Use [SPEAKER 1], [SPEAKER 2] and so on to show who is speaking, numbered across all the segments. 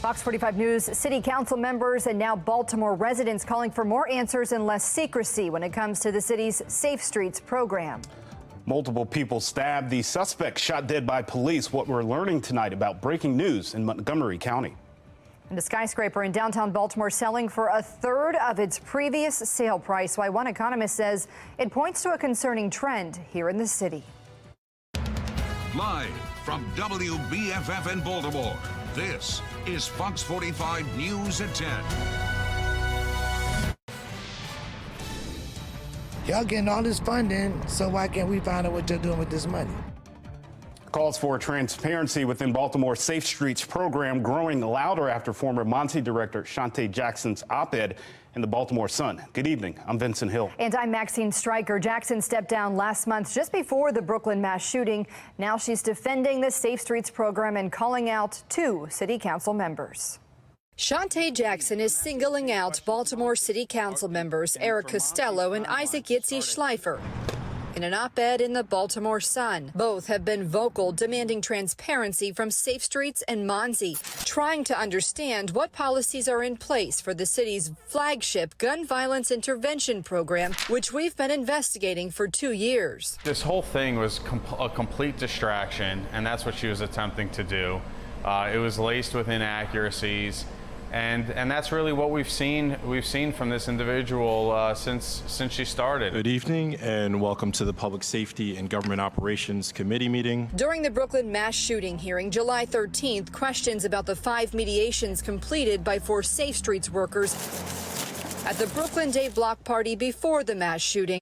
[SPEAKER 1] Fox 45 News city council members and now Baltimore residents calling for more answers and less secrecy when it comes to the city's Safe Streets program.
[SPEAKER 2] Multiple people stabbed, the suspect shot dead by police. What we're learning tonight about breaking news in Montgomery County.
[SPEAKER 1] And a skyscraper in downtown Baltimore selling for a third of its previous sale price. Why one economist says it points to a concerning trend here in the city.
[SPEAKER 3] Live from WBFF in Baltimore, this is Fox 45 News at 10.
[SPEAKER 4] Y'all getting all this funding, so why can't we find out what you're doing with this money?
[SPEAKER 2] Calls for transparency within Baltimore's Safe Streets program growing louder after former Mosby director Shante Jackson's op-ed in the Baltimore Sun. Good evening. I'm Vincent Hill.
[SPEAKER 1] And I'm Maxine Stryker. Jackson stepped down last month just before the Brooklyn mass shooting. Now she's defending the Safe Streets program and calling out two city council members.
[SPEAKER 5] Shante Jackson is singling out Baltimore City Council members Eric Costello and Isaac Yitzi Schleifer in an op-ed in the Baltimore Sun. Both have been vocal, demanding transparency from Safe Streets and Mosby, trying to understand what policies are in place for the city's flagship gun violence intervention program, which we've been investigating for 2 years.
[SPEAKER 6] This whole thing was a complete distraction, and that's what she was attempting to do. It was laced with inaccuracies. And that's really what we've seen from this individual since she started.
[SPEAKER 7] Good evening and welcome to the Public Safety and Government Operations Committee meeting.
[SPEAKER 5] During the Brooklyn mass shooting hearing July 13th, questions about the 5 mediations completed by 4 Safe Streets workers at the Brooklyn Day block party before the mass shooting.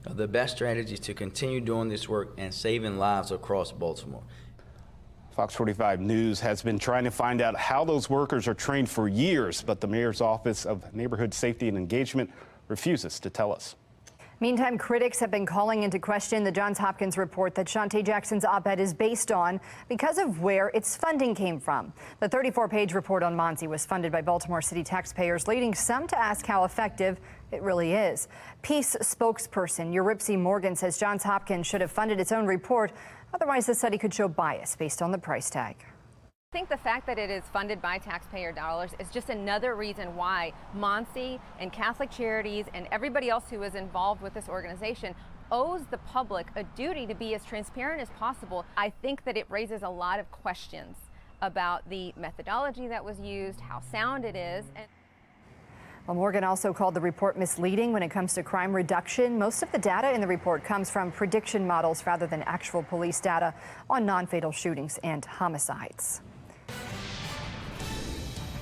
[SPEAKER 8] The best strategy is to continue doing this work and saving lives across Baltimore.
[SPEAKER 2] Fox 45 News has been trying to find out how those workers are trained for years, but the Mayor's Office of Neighborhood Safety and Engagement refuses to tell us.
[SPEAKER 1] Meantime, critics have been calling into question the Johns Hopkins report that Shante Jackson's op-ed is based on because of where its funding came from. The 34-page report on Mosby was funded by Baltimore City taxpayers, leading some to ask how effective it really is. Peace spokesperson Jarrettsville Morgan says Johns Hopkins should have funded its own report. Otherwise, the study could show bias based on the price tag.
[SPEAKER 9] I think the fact that it is funded by taxpayer dollars is just another reason why Mosby and Catholic Charities and everybody else who is involved with this organization owes the public a duty to be as transparent as possible. I think that it raises a lot of questions about the methodology that was used, how sound it is.
[SPEAKER 1] Well, Morgan also called the report misleading when it comes to crime reduction. Most of the data in the report comes from prediction models rather than actual police data on non-fatal shootings and homicides.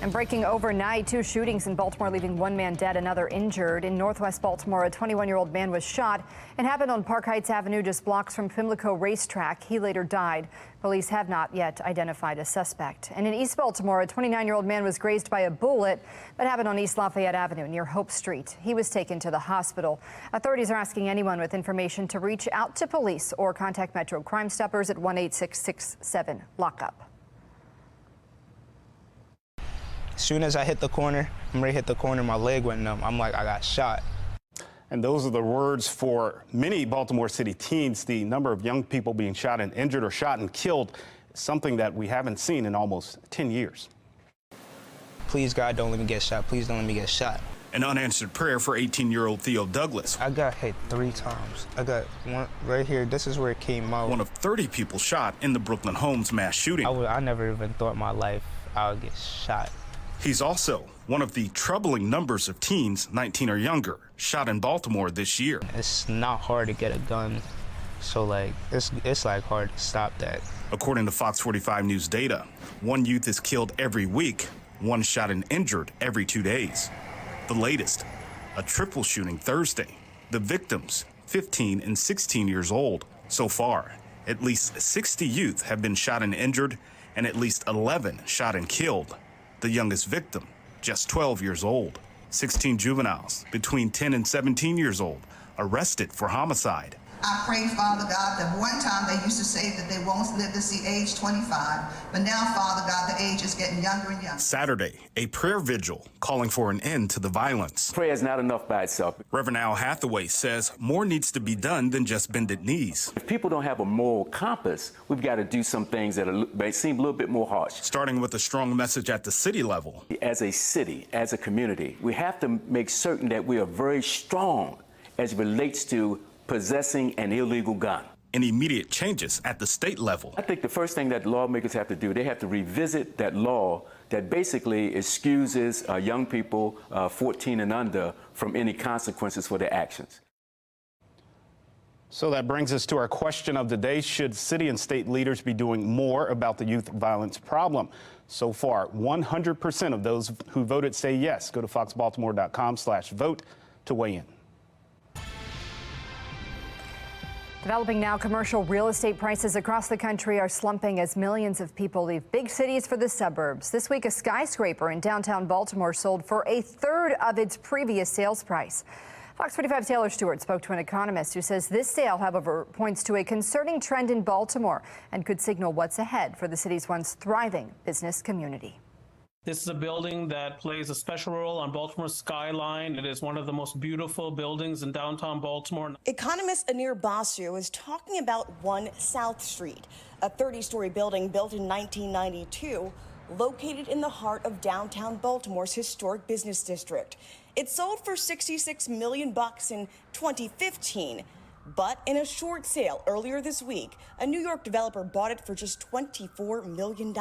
[SPEAKER 1] And breaking overnight, 2 shootings in Baltimore, leaving 1 man dead, another injured. In northwest Baltimore, a 21-year-old man was shot. It happened on Park Heights Avenue, just blocks from Pimlico Racetrack. He later died. Police have not yet identified a suspect. And in East Baltimore, a 29-year-old man was grazed by a bullet. That happened on East Lafayette Avenue near Hope Street. He was taken to the hospital. Authorities are asking anyone with information to reach out to police or contact Metro Crime Stoppers at 1-866-7-LOCK-UP.
[SPEAKER 10] As soon as I hit the corner, I'm ready to hit the corner, my leg went numb. I'm like, I got shot.
[SPEAKER 2] And those are the words for many Baltimore City teens. The number of young people being shot and injured or shot and killed is something that we haven't seen in almost 10 years.
[SPEAKER 10] Please, God, don't let me get shot. Please don't let me get shot.
[SPEAKER 11] An unanswered prayer for 18-year-old Theo Douglas.
[SPEAKER 10] I got hit 3 times. I got one right here. This is where it came out.
[SPEAKER 11] One of 30 people shot in the Brooklyn Homes mass shooting.
[SPEAKER 10] I never even thought in my life I would get shot.
[SPEAKER 11] He's also one of the troubling numbers of teens 19 or younger shot in Baltimore this year.
[SPEAKER 10] It's not hard to get a gun, so like it's like hard to stop that.
[SPEAKER 11] According to Fox 45 News data, one youth is killed every week, one shot and injured every 2 days. The latest, a triple shooting Thursday. The victims, 15 and 16 years old. So far, at least 60 youth have been shot and injured, and at least 11 shot and killed. The youngest victim, just 12 years old. 16 juveniles between 10 and 17 years old arrested for homicide.
[SPEAKER 12] I pray, Father God, that one time they used to say that they won't live to see age 25, but now, Father God, the age is getting younger and younger.
[SPEAKER 11] Saturday, a prayer vigil calling for an end to the violence.
[SPEAKER 13] Prayer is not enough by itself.
[SPEAKER 11] Reverend Al Hathaway says more needs to be done than just bended knees.
[SPEAKER 13] If people don't have a moral compass, we've got to do some things that may seem a little bit more harsh.
[SPEAKER 11] Starting with a strong message at the city level.
[SPEAKER 13] As a city, as a community, we have to make certain that we are very strong as it relates to possessing an illegal gun.
[SPEAKER 11] And immediate changes at the state level.
[SPEAKER 13] I think the first thing that lawmakers have to do, they have to revisit that law that basically excuses young people 14 and under from any consequences for their actions.
[SPEAKER 2] So that brings us to our question of the day. Should city and state leaders be doing more about the youth violence problem? So far, 100% of those who voted say yes. Go to foxbaltimore.com/vote to weigh in.
[SPEAKER 1] Developing now, commercial real estate prices across the country are slumping as millions of people leave big cities for the suburbs. This week, a skyscraper in downtown Baltimore sold for a third of its previous sales price. Fox 45's Taylor Stewart spoke to an economist who says this sale, however, points to a concerning trend in Baltimore and could signal what's ahead for the city's once thriving business community.
[SPEAKER 14] This is a building that plays a special role on Baltimore's skyline. It is one of the most beautiful buildings in downtown Baltimore.
[SPEAKER 15] Economist Anir Basu is talking about 1 South Street, a 30-story building built in 1992, located in the heart of downtown Baltimore's historic business district. It sold for $66 million in 2015. But in a short sale earlier this week, a New York developer bought it for just $24 million.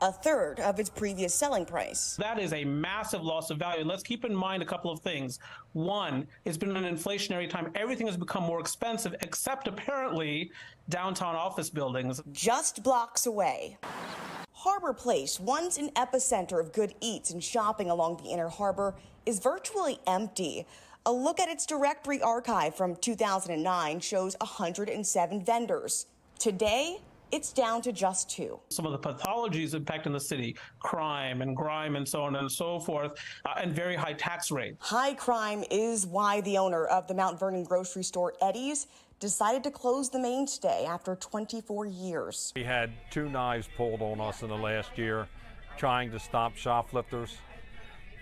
[SPEAKER 15] A third of its previous selling price.
[SPEAKER 14] That is a massive loss of value. And let's keep in mind a couple of things. One, it's been an inflationary time. Everything has become more expensive, except apparently downtown office buildings.
[SPEAKER 15] Just blocks away. Harbor Place, once an epicenter of good eats and shopping along the Inner Harbor, is virtually empty. A look at its directory archive from 2009 shows 107 vendors. Today, it's down to just 2.
[SPEAKER 14] Some of the pathologies impacting the city, crime and grime and so on and so forth, and very high tax rate.
[SPEAKER 15] High crime is why the owner of the Mount Vernon grocery store, Eddie's, decided to close the mainstay after 24 years.
[SPEAKER 16] We had 2 knives pulled on us in the last year trying to stop shoplifters.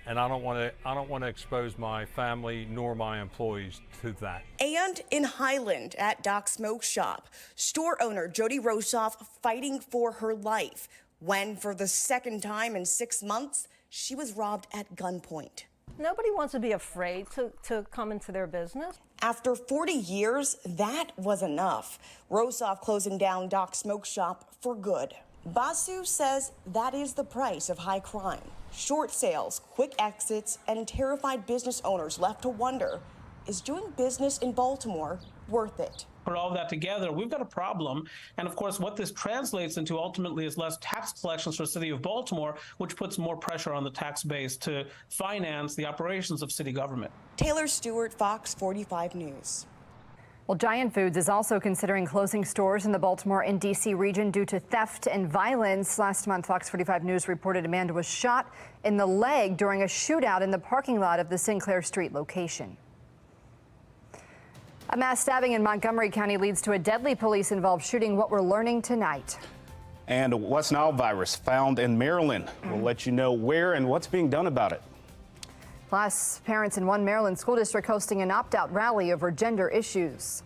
[SPEAKER 16] And I don't want to expose my family nor my employees to that.
[SPEAKER 15] And in Highland at Doc Smoke Shop, store owner Jody Rosoff fighting for her life when, for the second time in 6 months, she was robbed at gunpoint.
[SPEAKER 17] Nobody wants to be afraid to come into their business.
[SPEAKER 15] After 40 years, that was enough. Rosoff closing down Doc Smoke Shop for good. Basu says that is the price of high crime. Short sales, quick exits, and terrified business owners left to wonder, is doing business in Baltimore worth it?
[SPEAKER 14] Put all of that together, we've got a problem. And of course, what this translates into ultimately is less tax collections for the city of Baltimore, which puts more pressure on the tax base to finance the operations of city government.
[SPEAKER 15] Taylor Stewart, Fox 45 News.
[SPEAKER 1] Well, Giant Foods is also considering closing stores in the Baltimore and D.C. region due to theft and violence. Last month, Fox 45 News reported Amanda was shot in the leg during a shootout in the parking lot of the Sinclair Street location. A mass stabbing in Montgomery County leads to a deadly police-involved shooting. What we're learning tonight.
[SPEAKER 2] And a West Nile virus found in Maryland. We'll let you know where and what's being done about it.
[SPEAKER 1] Plus, parents in one Maryland school district hosting an opt-out rally over gender issues.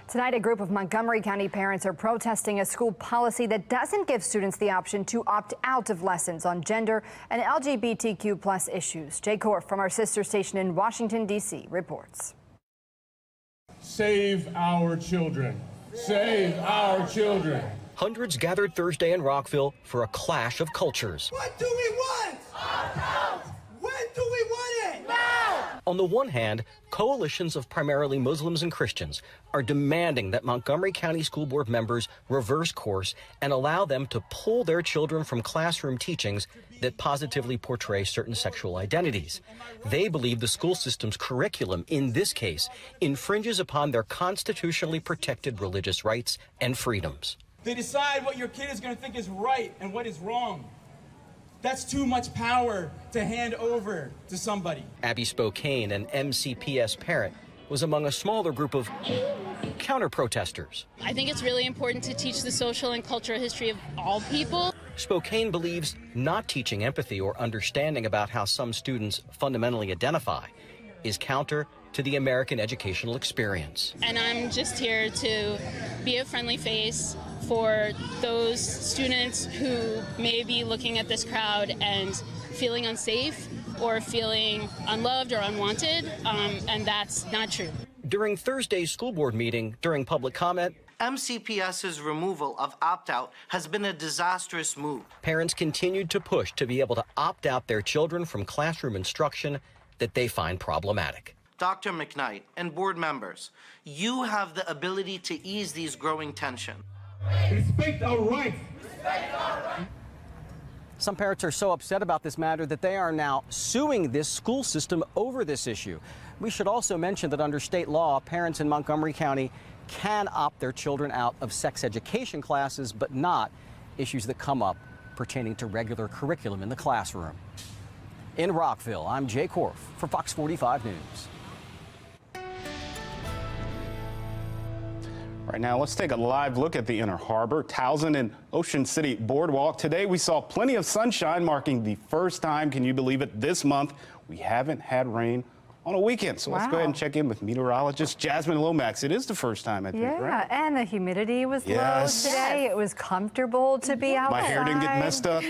[SPEAKER 1] Tonight, a group of Montgomery County parents are protesting a school policy that doesn't give students the option to opt out of lessons on gender and LGBTQ+ issues. Jay Korf from our sister station in Washington, D.C. reports.
[SPEAKER 18] Save our children. Save our children.
[SPEAKER 19] Hundreds gathered Thursday in Rockville for a clash of cultures.
[SPEAKER 20] What do we want? When do we want it? Now!
[SPEAKER 19] On the one hand, coalitions of primarily Muslims and Christians are demanding that Montgomery County School Board members reverse course and allow them to pull their children from classroom teachings that positively portray certain sexual identities. They believe the school system's curriculum, in this case, infringes upon their constitutionally protected religious rights and freedoms.
[SPEAKER 20] They decide what your kid is going to think is right and what is wrong. That's too much power to hand over to somebody.
[SPEAKER 19] Abby Spokane, an MCPS parent, was among a smaller group of counter-protesters.
[SPEAKER 21] I think it's really important to teach the social and cultural history of all people.
[SPEAKER 19] Spokane believes not teaching empathy or understanding about how some students fundamentally identify is counter to the American educational experience.
[SPEAKER 21] And I'm just here to be a friendly face for those students who may be looking at this crowd and feeling unsafe or feeling unloved or unwanted, and that's not true.
[SPEAKER 19] During Thursday's school board meeting, during public comment,
[SPEAKER 22] MCPS's removal of opt-out has been a disastrous move.
[SPEAKER 19] Parents continued to push to be able to opt out their children from classroom instruction that they find problematic.
[SPEAKER 22] Dr. McKnight and board members, you have the ability to ease these growing tensions.
[SPEAKER 18] Respect our rights.
[SPEAKER 19] Some parents are so upset about this matter that they are now suing this school system over this issue. We should also mention that under state law, parents in Montgomery County can opt their children out of sex education classes, but not issues that come up pertaining to regular curriculum in the classroom. In Rockville, I'm Jay Korf for Fox 45 News.
[SPEAKER 2] Right now, let's take a live look at the Inner Harbor, Towson, and Ocean City Boardwalk. Today, we saw plenty of sunshine, marking the first time, can you believe it, this month we haven't had rain on a weekend. So let's go ahead and check in with meteorologist Jasmine Lomax. It is the first time, I think, right?
[SPEAKER 1] Yeah, and the humidity was low today. It was comfortable to be outside.
[SPEAKER 2] My hair didn't get messed up,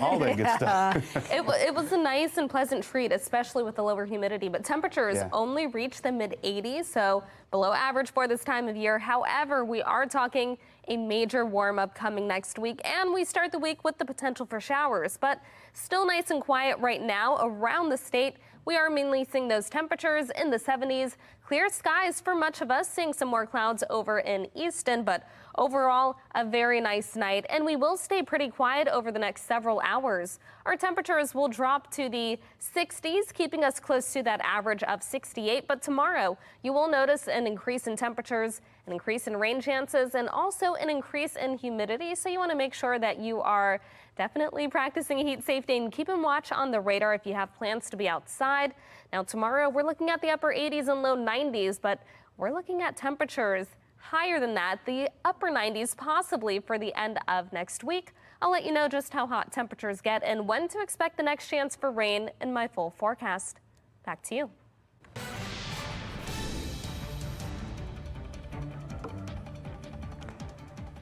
[SPEAKER 2] all that good stuff.
[SPEAKER 23] It was a nice and pleasant treat, especially with the lower humidity, but temperatures only reached the mid-80s, so below average for this time of year. However, we are talking a major warm-up coming next week, and we start the week with the potential for showers, but still nice and quiet right now around the state. We are mainly seeing those temperatures in the 70s. Clear skies for much of us, seeing some more clouds over in Easton, but overall, a very nice night, and we will stay pretty quiet over the next several hours. Our temperatures will drop to the 60s, keeping us close to that average of 68, but tomorrow you will notice an increase in temperatures, an increase in rain chances, and also an increase in humidity, so you want to make sure that you are definitely practicing heat safety and keeping watch on the radar if you have plans to be outside. Now tomorrow we're looking at the upper 80s and low 90s, but we're looking at temperatures higher than that, the upper 90s possibly for the end of next week. I'll let you know just how hot temperatures get and when to expect the next chance for rain in my full forecast. Back to you.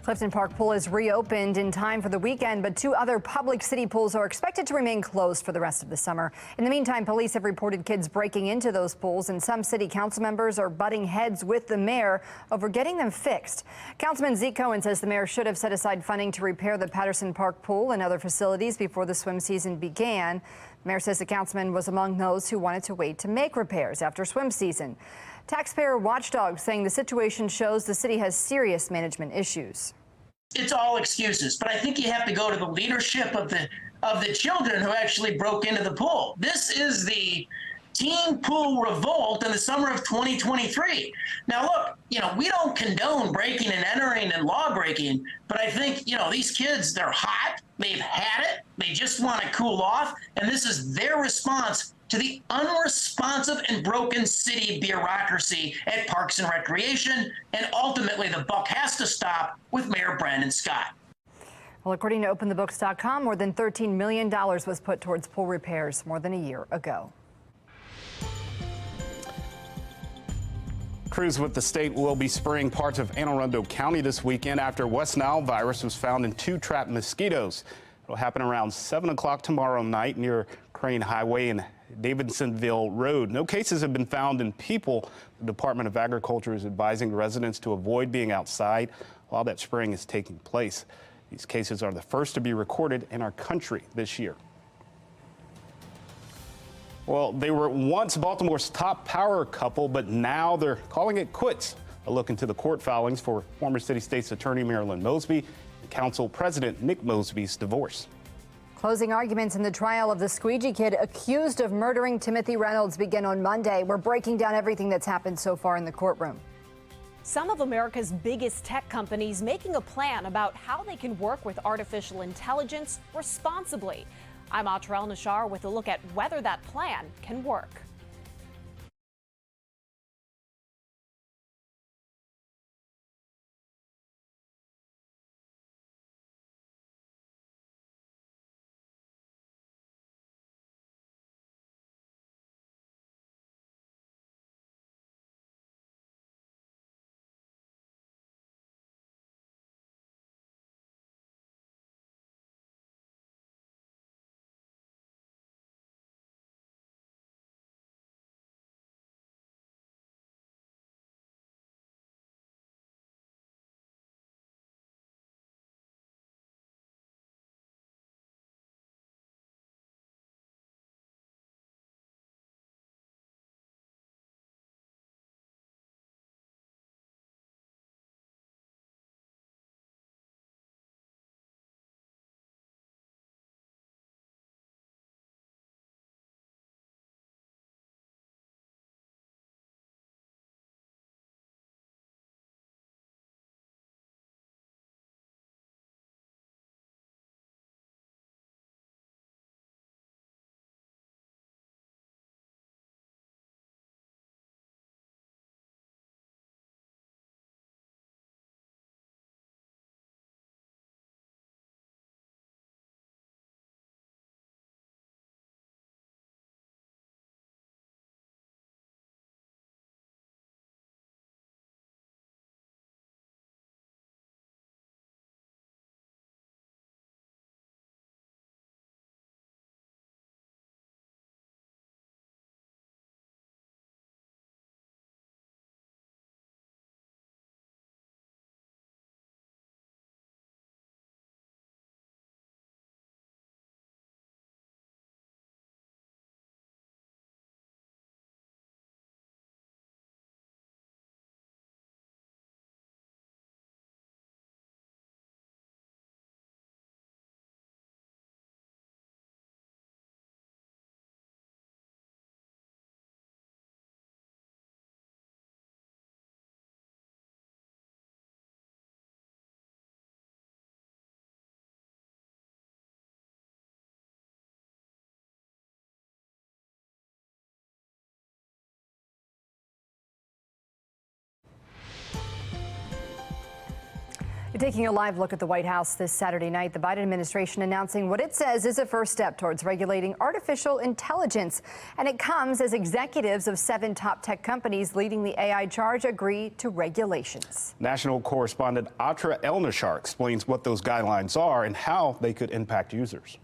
[SPEAKER 1] Clifton Park Pool is reopened in time for the weekend, but 2 other public city pools are expected to remain closed for the rest of the summer. In the meantime, police have reported kids breaking into those pools, and some city council members are butting heads with the mayor over getting them fixed. Councilman Zeke Cohen says the mayor should have set aside funding to repair the Patterson Park Pool and other facilities before the swim season began. The mayor says the councilman was among those who wanted to wait to make repairs after swim season. Taxpayer watchdogs saying the situation shows the city has serious management issues.
[SPEAKER 24] It's all excuses, but I think you have to go to the leadership of the children who actually broke into the pool. This is the teen pool revolt in the summer of 2023. Now, look, we don't condone breaking and entering and law breaking, but I think, these kids, they're hot, they've had it, they just want to cool off, and this is their response to the unresponsive and broken city bureaucracy at Parks and Recreation, and ultimately the buck has to stop with Mayor Brandon Scott.
[SPEAKER 1] Well, according to OpenTheBooks.com, more than $13 million was put towards pool repairs more than a year ago.
[SPEAKER 2] Crews with the state will be spraying parts of Anne Arundel County this weekend after West Nile virus was found in 2 trapped mosquitoes. It'll happen around 7 o'clock tomorrow night near Crane Highway and Davidsonville Road. No cases have been found in people. The Department of Agriculture is advising residents to avoid being outside while that spraying is taking place. These cases are the first to be recorded in our country this year. Well, they were once Baltimore's top power couple, but now they're calling it quits. A look into the court filings for former City State's Attorney Marilyn Mosby and Council President Nick Mosby's divorce.
[SPEAKER 1] Closing arguments in the trial of the Squeegee kid accused of murdering Timothy Reynolds begin on Monday. We're breaking down everything that's happened so far in the courtroom.
[SPEAKER 17] Some of America's biggest tech companies making a plan about how they can work with artificial intelligence responsibly. I'm Atrell Nashar with a look at whether that plan can work.
[SPEAKER 1] Taking a live look at the White House this Saturday night, the Biden administration announcing what it says is a first step towards regulating artificial intelligence. And it comes as executives of 7 top tech companies leading the AI charge agree to regulations.
[SPEAKER 2] National correspondent Atra El-Nashar explains what those guidelines are and how they could impact users.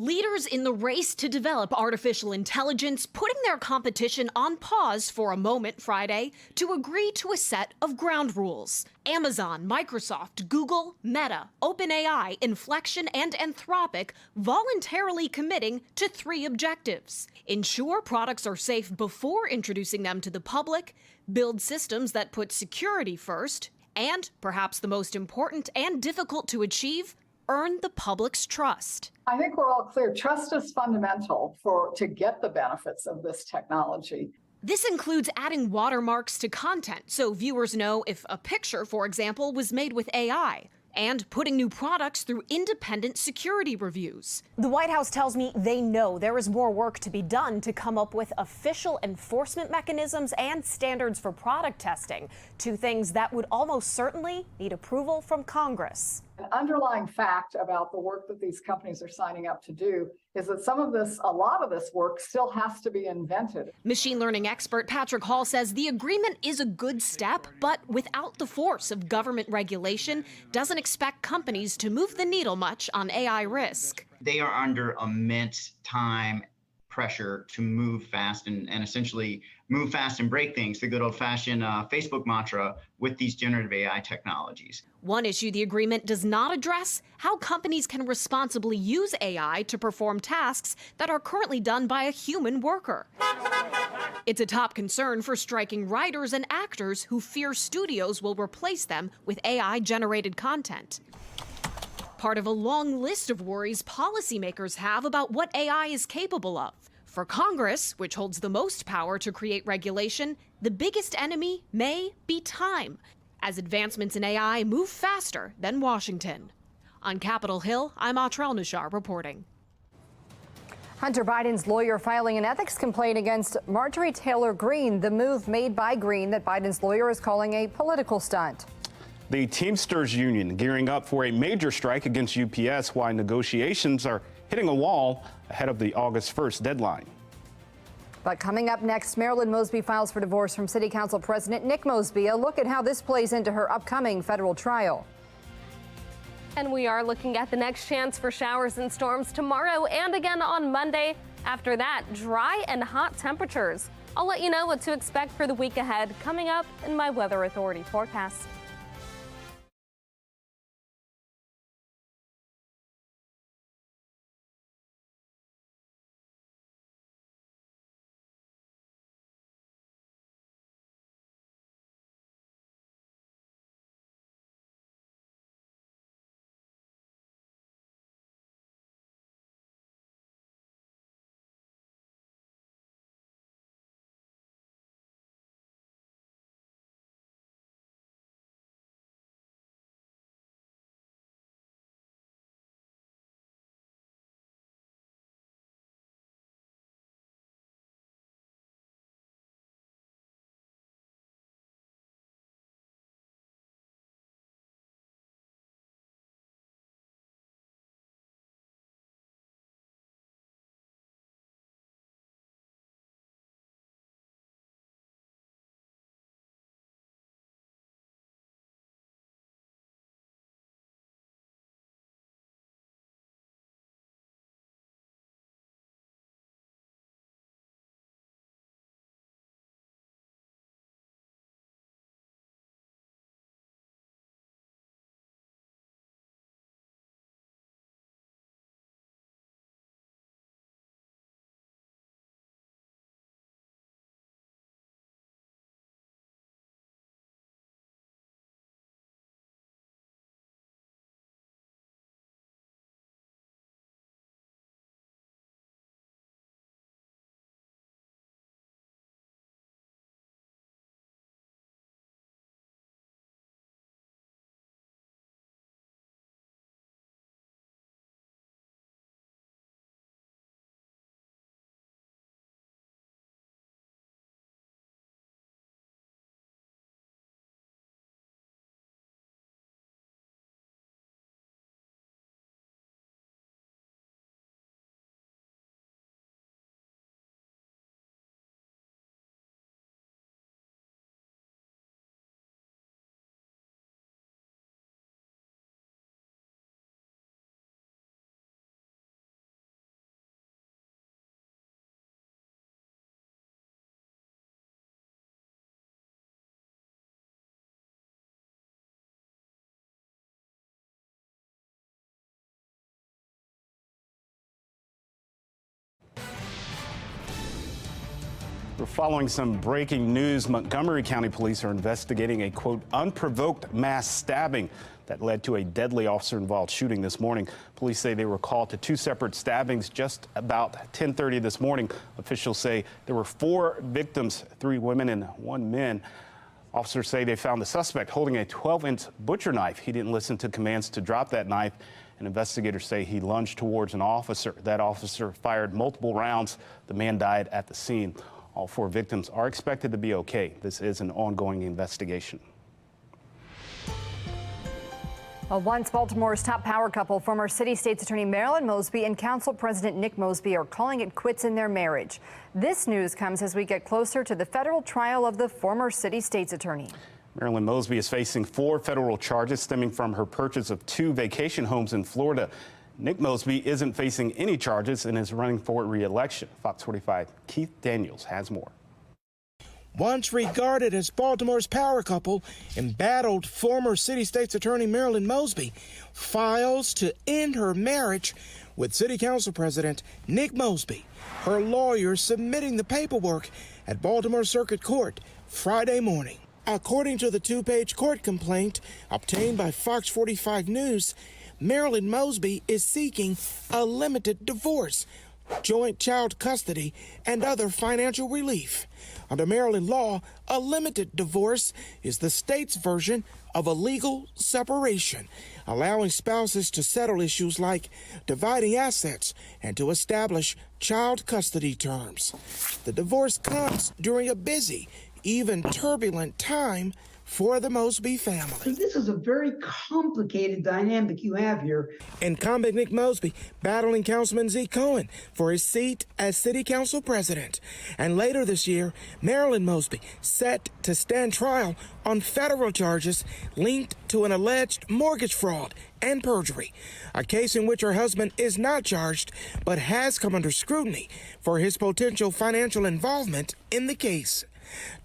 [SPEAKER 3] Leaders in the race to develop artificial intelligence putting their competition on pause for a moment Friday to agree to a set of ground rules. Amazon, Microsoft, Google, Meta, OpenAI, Inflection, and Anthropic voluntarily committing to 3 objectives. Ensure products are safe before introducing them to the public, build systems that put security first, and, perhaps the most important and difficult to achieve, earn the public's trust.
[SPEAKER 4] I think we're all clear. Trust is fundamental to get the benefits of this technology.
[SPEAKER 3] This includes adding watermarks to content so viewers know if a picture, for example, was made with AI, and putting new products through independent security reviews.
[SPEAKER 17] The White House tells me they know there is more work to be done to come up with official enforcement mechanisms and standards for product testing, 2 things that would almost certainly need approval from Congress.
[SPEAKER 4] An underlying fact about the work that these companies are signing up to do is that a lot of this work still has to be invented.
[SPEAKER 3] Machine learning expert Patrick Hall says the agreement is a good step, but without the force of government regulation, doesn't expect companies to move the needle much on AI risk.
[SPEAKER 5] They are under immense time pressure to move fast and essentially move fast and break things, the good old-fashioned Facebook mantra with these generative AI technologies.
[SPEAKER 3] One issue the agreement does not address: how companies can responsibly use AI to perform tasks that are currently done by a human worker. It's a top concern for striking writers and actors who fear studios will replace them with AI-generated content. Part of a long list of worries policymakers have about what AI is capable of. For Congress, which holds the most power to create regulation, the biggest enemy may be time, as advancements in AI move faster than Washington. On Capitol Hill, I'm Atrell Nashar reporting.
[SPEAKER 1] Hunter Biden's lawyer filing an ethics complaint against Marjorie Taylor Greene, the move made by Greene that Biden's lawyer is calling a political stunt.
[SPEAKER 2] The Teamsters Union gearing up for a major strike against UPS while negotiations are hitting a wall ahead of the August 1st deadline.
[SPEAKER 1] But coming up next, Marilyn Mosby files for divorce from City Council President Nick Mosby. A look at how this plays into her upcoming federal trial.
[SPEAKER 23] And we are looking at the next chance for showers and storms tomorrow and again on Monday. After that, dry and hot temperatures. I'll let you know what to expect for the week ahead coming up in my Weather Authority forecast.
[SPEAKER 2] We're following some breaking news. Montgomery County Police are investigating a, quote, unprovoked mass stabbing that led to a deadly officer-involved shooting this morning. Police say they were called to two separate stabbings just about 10:30 this morning. Officials say there were 4 victims, 3 women and 1 man. Officers say they found the suspect holding a 12-inch butcher knife. He didn't listen to commands to drop that knife, and investigators say he lunged towards an officer. That officer fired multiple rounds. The man died at the scene. All 4 victims are expected to be okay. This is an ongoing investigation.
[SPEAKER 1] Well, once Baltimore's top power couple, former City State's Attorney Marilyn Mosby and Council President Nick Mosby, are calling it quits in their marriage. This news comes as we get closer to the federal trial of the former City State's Attorney.
[SPEAKER 2] Marilyn Mosby is facing 4 federal charges stemming from her purchase of 2 vacation homes in Florida. Nick Mosby isn't facing any charges and is running for re-election. Fox 45 Keith Daniels has more.
[SPEAKER 6] Once regarded as Baltimore's power couple, embattled former City State's Attorney Marilyn Mosby files to end her marriage with City Council President Nick Mosby. Her lawyer submitting the paperwork at Baltimore Circuit Court Friday morning. According to the 2-page court complaint obtained by FOX45 News, Marilyn Mosby is seeking a limited divorce, joint child custody, and other financial relief. Under Maryland law, a limited divorce is the state's version of a legal separation, allowing spouses to settle issues like dividing assets and to establish child custody terms. The divorce comes during a busy, even turbulent time for the Mosby family.
[SPEAKER 7] This is a very complicated dynamic you have here.
[SPEAKER 6] Incumbent Nick Mosby battling Councilman Z. Cohen for his seat as City Council President. And later this year, Marilyn Mosby set to stand trial on federal charges linked to an alleged mortgage fraud and perjury, a case in which her husband is not charged but has come under scrutiny for his potential financial involvement in the case.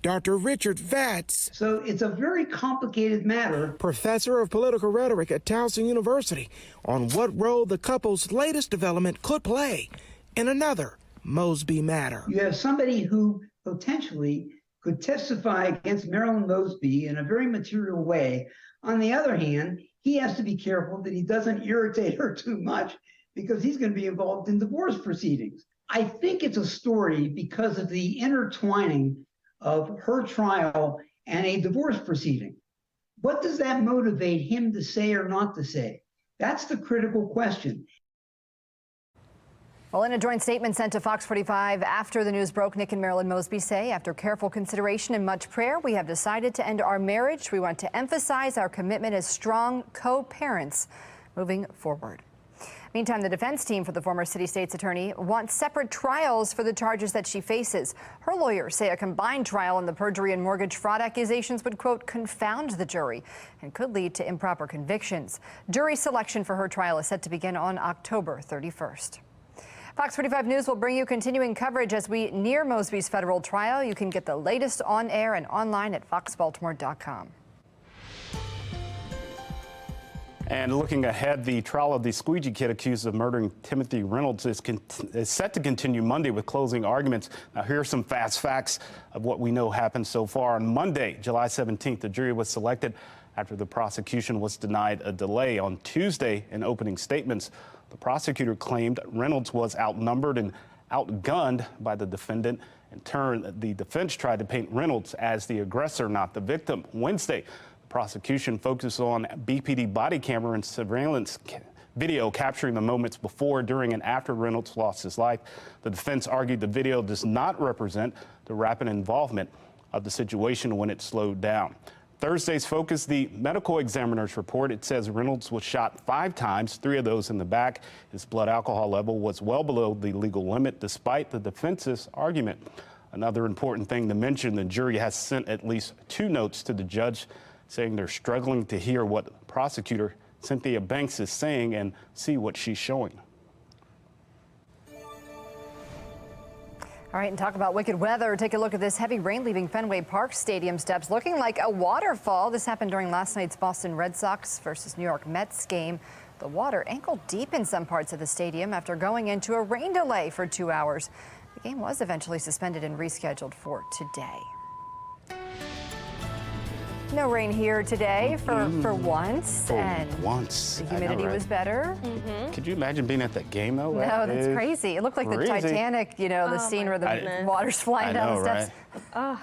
[SPEAKER 6] Dr. Richard Vatz,
[SPEAKER 7] so it's a very complicated matter,
[SPEAKER 6] professor of political rhetoric at Towson University, on what role the couple's latest development could play in another Mosby matter.
[SPEAKER 7] You have somebody who potentially could testify against Marilyn Mosby in a very material way. On the other hand, he has to be careful that he doesn't irritate her too much because he's going to be involved in divorce proceedings. I think it's a story because of the intertwining of her trial and a divorce proceeding. What does that motivate him to say or not to say? That's the critical question.
[SPEAKER 1] Well, in a joint statement sent to Fox 45 after the news broke, Nick and Marilyn Mosby say, after careful consideration and much prayer, we have decided to end our marriage. We want to emphasize our commitment as strong co-parents moving forward. Meantime, the defense team for the former City State's Attorney wants separate trials for the charges that she faces. Her lawyers say a combined trial on the perjury and mortgage fraud accusations would, quote, confound the jury and could lead to improper convictions. Jury selection for her trial is set to begin on October 31st. Fox 45 News will bring you continuing coverage as we near Mosby's federal trial. You can get the latest on air and online at foxbaltimore.com.
[SPEAKER 2] And looking ahead, the trial of the Squeegee kid accused of murdering Timothy Reynolds is set to continue Monday with closing arguments. Now, here are some fast facts of what we know happened so far. On Monday, July 17th, the jury was selected after the prosecution was denied a delay. On Tuesday, in opening statements, the prosecutor claimed Reynolds was outnumbered and outgunned by the defendant. In turn, the defense tried to paint Reynolds as the aggressor, not the victim. Wednesday, prosecution focused on BPD body camera and surveillance video capturing the moments before, during, and after Reynolds lost his life. The defense argued the video does not represent the rapid involvement of the situation when it slowed down. Thursday's focus, the medical examiner's report. It says Reynolds was shot 5 times, 3 of those in the back. His blood alcohol level was well below the legal limit, despite the defense's argument. Another important thing to mention, the jury has sent at least 2 notes to the judge saying they're struggling to hear what prosecutor Cynthia Banks is saying and see what she's showing.
[SPEAKER 1] All right, and talk about wicked weather. Take a look at this heavy rain leaving Fenway Park Stadium steps looking like a waterfall. This happened during last night's Boston Red Sox versus New York Mets game. The water ankle deep in some parts of the stadium after going into a rain delay for 2 hours. The game was eventually suspended and rescheduled for today. No rain here today for once.
[SPEAKER 2] Once.
[SPEAKER 1] The humidity was better.
[SPEAKER 2] Could you imagine being at that game, though?
[SPEAKER 1] No, that's crazy. It looked like the Titanic, you know, the scene where the water's flying down the steps.
[SPEAKER 23] Oh,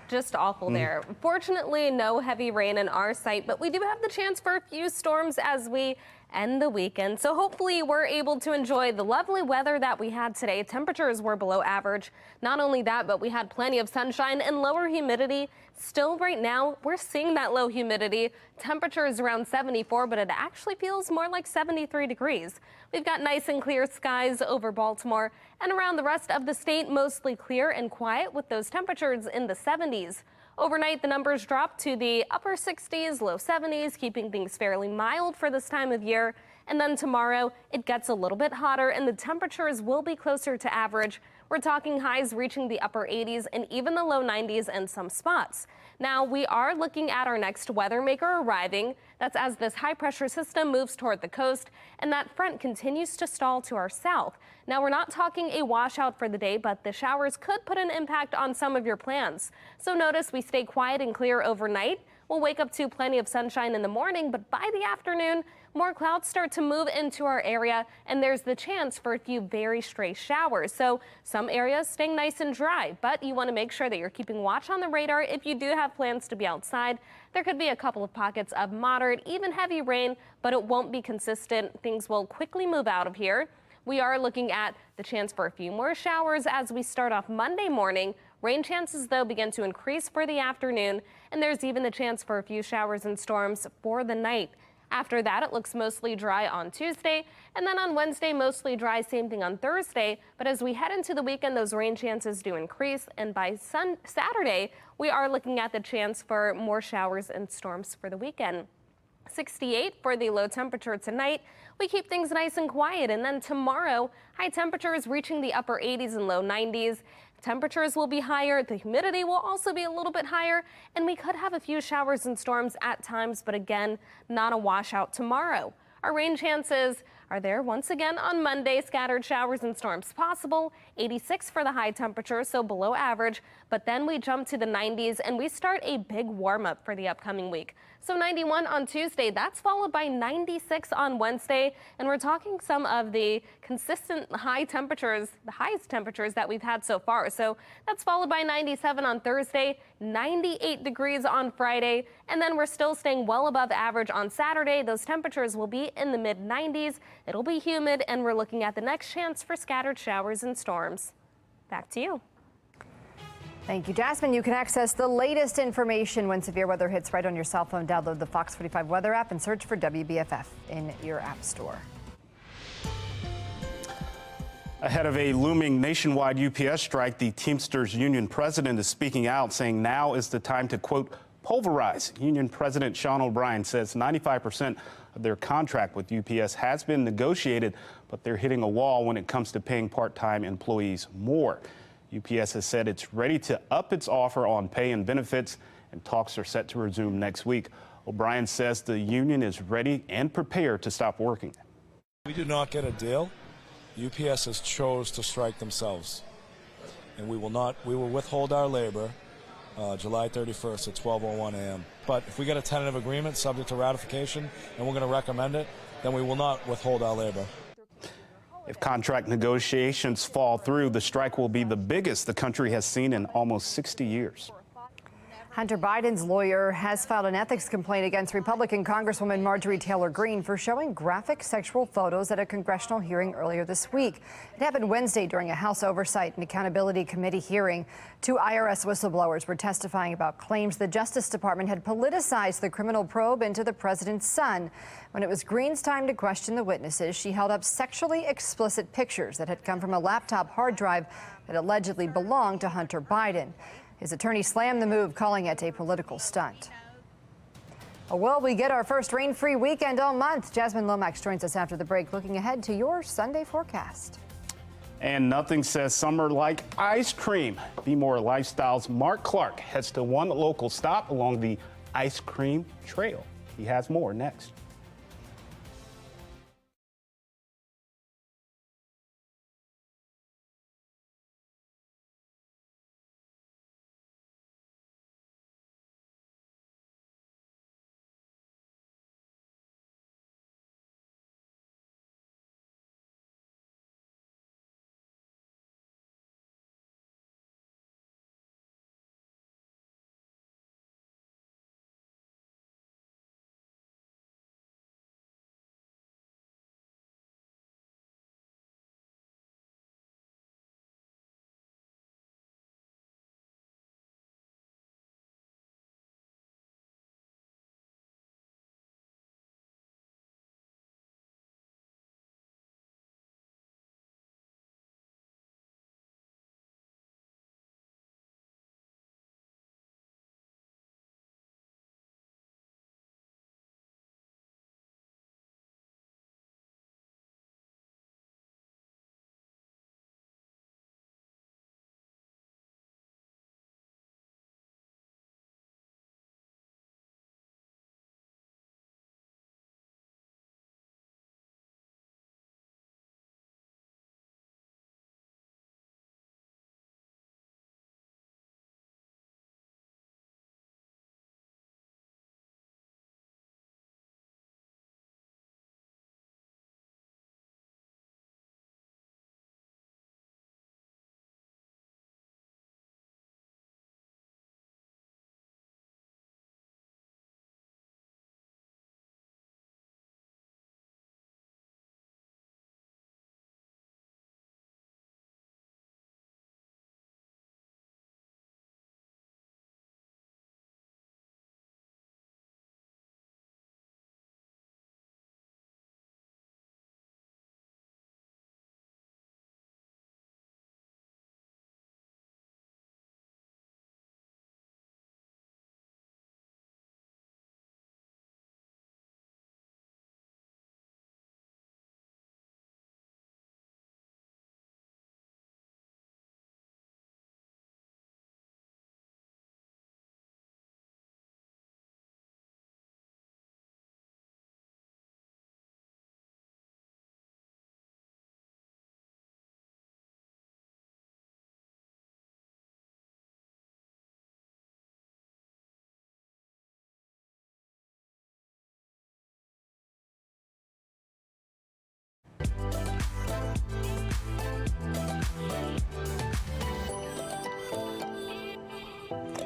[SPEAKER 23] just awful there. Fortunately, no heavy rain in our sight, but we do have the chance for a few storms as we end the weekend. So hopefully we're able to enjoy the lovely weather that we had today. Temperatures were below average. Not only that, but we had plenty of sunshine and lower humidity. Still right now, we're seeing that low humidity. Temperature is around 74, but it actually feels more like 73 degrees. We've got nice and clear skies over Baltimore, and around the rest of the state, mostly clear and quiet with those temperatures in the 70s. Overnight, the numbers drop to the upper 60s, low 70s, keeping things fairly mild for this time of year. And then tomorrow, it gets a little bit hotter and the temperatures will be closer to average. We're talking highs reaching the upper 80s and even the low 90s in some spots. Now, we are looking at our next weather maker arriving. That's as this high pressure system moves toward the coast and that front continues to stall to our south. Now, we're not talking a washout for the day, but the showers could put an impact on some of your plans. So notice we stay quiet and clear overnight. We'll wake up to plenty of sunshine in the morning, but by the afternoon, more clouds start to move into our area, and there's the chance for a few very stray showers. So some areas staying nice and dry, but you want to make sure that you're keeping watch on the radar if you do have plans to be outside. There could be a couple of pockets of moderate, even heavy rain, but it won't be consistent. Things will quickly move out of here. We are looking at the chance for a few more showers as we start off Monday morning. Rain chances, though, begin to increase for the afternoon, and there's even the chance for a few showers and storms for the night. After that, it looks mostly dry on Tuesday, and then on Wednesday, mostly dry, same thing on Thursday. But as we head into the weekend, those rain chances do increase, and by Saturday, we are looking at the chance for more showers and storms for the weekend. 68 for the low temperature tonight. We keep things nice and quiet, and then tomorrow, high temperatures reaching the upper 80s and low 90s. Temperatures will be higher, the humidity will also be a little bit higher, and we could have a few showers and storms at times, but again, not a washout tomorrow. Our rain chances are there once again on Monday. Scattered showers and storms possible. 86 for the high temperature, so below average. But then we jump to the 90s and we start a big warm up for the upcoming week. So 91 on Tuesday, that's followed by 96 on Wednesday. And we're talking some of the consistent high temperatures, the highest temperatures that we've had so far. So that's followed by 97 on Thursday, 98 degrees on Friday. And then we're still staying well above average on Saturday. Those temperatures will be in the mid 90s. It'll be humid, and we're looking at the next chance for scattered showers and storms. Back to you.
[SPEAKER 1] Thank you, Jasmine. You can access the latest information when severe weather hits right on your cell phone. Download the Fox 45 weather app and search for WBFF in your app store.
[SPEAKER 2] Ahead of a looming nationwide UPS strike, the Teamsters Union president is speaking out, saying now is the time to, quote, pulverize. Union President Sean O'Brien says 95% of their contract with UPS has been negotiated, but they're hitting a wall when it comes to paying part-time employees more. UPS has said it's ready to up its offer on pay and benefits, and talks are set to resume next week. O'Brien says the union is ready and prepared to stop working.
[SPEAKER 8] We did not get a deal. UPS has chose to strike themselves, and we will withhold our labor July 31st at 12:01 a.m. But if we get a tentative agreement subject to ratification and we're going to recommend it, then we will not withhold our labor.
[SPEAKER 2] If contract negotiations fall through, the strike will be the biggest the country has seen in almost 60 years.
[SPEAKER 1] Hunter Biden's lawyer has filed an ethics complaint against Republican Congresswoman Marjorie Taylor Greene for showing graphic sexual photos at a congressional hearing earlier this week. It happened Wednesday during a House Oversight and Accountability Committee hearing. 2 IRS whistleblowers were testifying about claims the Justice Department had politicized the criminal probe into the president's son. When it was Greene's time to question the witnesses, she held up sexually explicit pictures that had come from a laptop hard drive that allegedly belonged to Hunter Biden. His attorney slammed the move, calling it a political stunt. Well, we get our first rain-free weekend all month. Jasmine Lomax joins us after the break, looking ahead to your Sunday forecast.
[SPEAKER 2] And nothing says summer like ice cream. Be More Lifestyle's Mark Clark heads to one local stop along the ice cream trail. He has more next.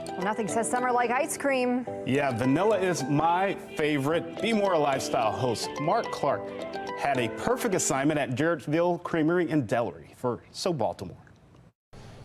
[SPEAKER 1] Well, nothing says summer like ice cream.
[SPEAKER 2] Yeah, vanilla is my favorite. Be More Lifestyle host Mark Clark had a perfect assignment at Jarrettsville Creamery in Delray for So Baltimore.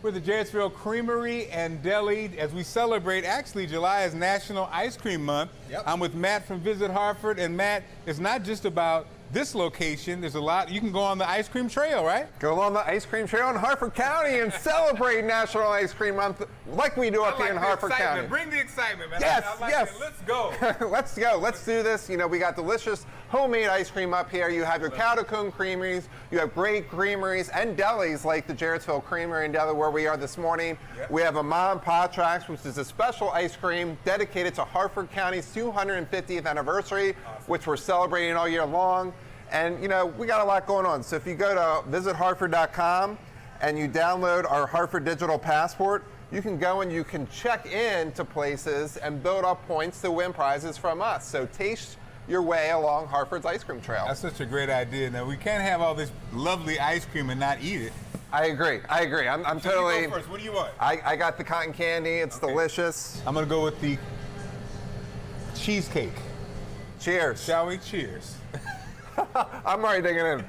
[SPEAKER 9] We're the Jarrettsville Creamery and Deli as we celebrate, actually, July is National Ice Cream Month. Yep. I'm with Matt from Visit Hartford, and Matt, it's not just about this location. There's a lot. You can go on the ice cream trail, right?
[SPEAKER 10] Go on the ice cream trail in Hartford County and celebrate National Ice Cream Month like we do up here in Hartford County.
[SPEAKER 9] Bring the excitement, man.
[SPEAKER 10] Yes,
[SPEAKER 9] yes. Let's go.
[SPEAKER 10] Let's go. Let's do this. You know, we got delicious homemade ice cream up here. You have your cow-to-cone creameries. You have great creameries and delis like the Jarrettsville Creamery and Deli where we are this morning. Yep. We have a Mom and Pop Tracks, which is a special ice cream dedicated to Hartford County's 250th anniversary, which we're celebrating all year long. And, you know, we got a lot going on. So if you go to visithartford.com and you download our Hartford Digital Passport, you can go and you can check in to places and build up points to win prizes from us. So taste your way along Hartford's ice cream trail.
[SPEAKER 9] That's such a great idea. Now, we can't have all this lovely ice cream and not eat it.
[SPEAKER 10] I agree. I'm
[SPEAKER 9] so
[SPEAKER 10] totally...
[SPEAKER 9] You go first. What do you want?
[SPEAKER 10] I got the cotton candy. It's delicious.
[SPEAKER 9] I'm going to go with the cheesecake.
[SPEAKER 10] Cheers.
[SPEAKER 9] Shall we? Cheers.
[SPEAKER 10] I'm already digging in.